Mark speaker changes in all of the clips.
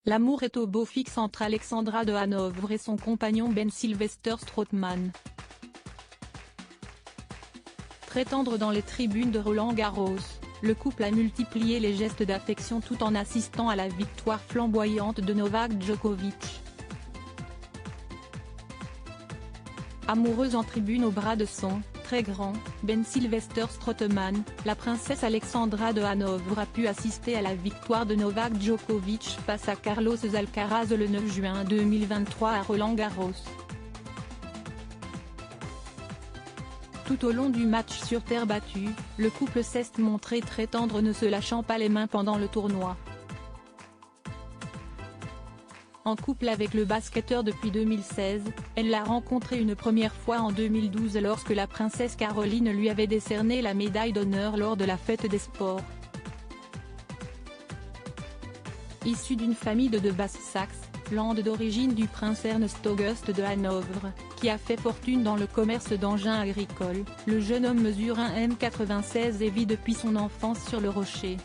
Speaker 1: L'amour est au beau fixe entre Alexandra de Hanovre et son compagnon Ben Sylvester Strootman. Très tendre dans les tribunes de Roland-Garros, le couple a multiplié les gestes d'affection tout en assistant à la victoire flamboyante de Novak Djokovic. Amoureuse en tribune au bras de son très grand Ben Sylvester Strootman, la princesse Alexandra de Hanovre a pu assister à la victoire de Novak Djokovic face à Carlos Alcaraz le 9 juin 2023 à Roland-Garros. Tout au long du match sur terre battue, le couple s'est montré très tendre, ne se lâchant pas les mains pendant le tournoi. En couple avec le basketteur depuis 2016, elle l'a rencontré une première fois en 2012 lorsque la princesse Caroline lui avait décerné la médaille d'honneur lors de la fête des sports. Issue d'une famille de Basse-Saxe, land d'origine du prince Ernst August de Hanovre, qui a fait fortune dans le commerce d'engins agricoles, le jeune homme mesure 1,96 m et vit depuis son enfance sur le Rocher.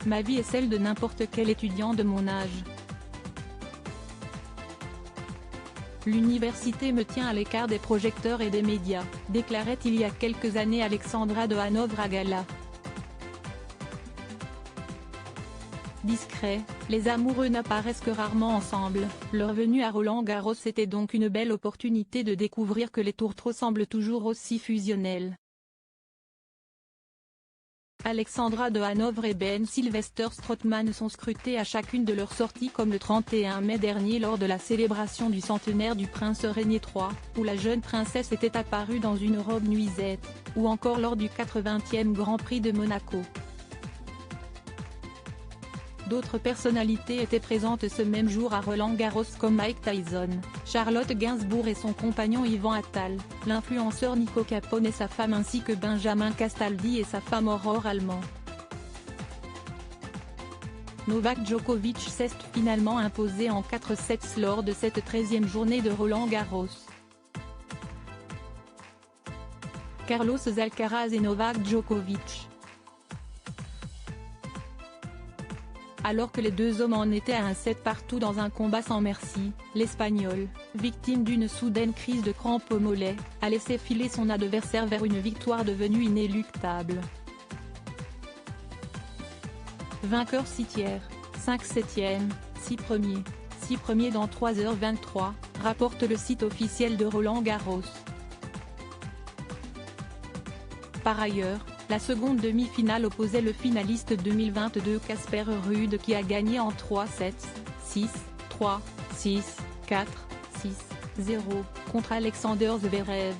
Speaker 1: Ma vie est celle de n'importe quel étudiant de mon âge. L'université me tient à l'écart des projecteurs et des médias, déclarait il y a quelques années Alexandra de Hanovre à Gala. Discrets, les amoureux n'apparaissent que rarement ensemble, leur venue à Roland-Garros était donc une belle opportunité de découvrir que les tourtereaux semblent toujours aussi fusionnels. Alexandra de Hanovre et Ben Sylvester Strootman sont scrutés à chacune de leurs sorties, comme le 31 mai dernier lors de la célébration du centenaire du prince Régnier III, où la jeune princesse était apparue dans une robe nuisette, ou encore lors du 80e Grand Prix de Monaco. D'autres personnalités étaient présentes ce même jour à Roland-Garros comme Mike Tyson, Charlotte Gainsbourg et son compagnon Yvan Attal, l'influenceur Nico Capone et sa femme ainsi que Benjamin Castaldi et sa femme Aurore Allemand. Novak Djokovic s'est finalement imposé en 4 sets lors de cette 13e journée de Roland-Garros. Carlos Alcaraz et Novak Djokovic. Alors que les deux hommes en étaient à un set partout dans un combat sans merci, l'Espagnol, victime d'une soudaine crise de crampes au mollet, a laissé filer son adversaire vers une victoire devenue inéluctable. Vainqueur 6 tiers, 5 septièmes, 6 premiers, 6 premiers dans 3h23, rapporte le site officiel de Roland-Garros. Par ailleurs, la seconde demi-finale opposait le finaliste 2022 Casper Ruud qui a gagné en 3 sets, 6, 3, 6, 4, 6, 0, contre Alexander Zverev.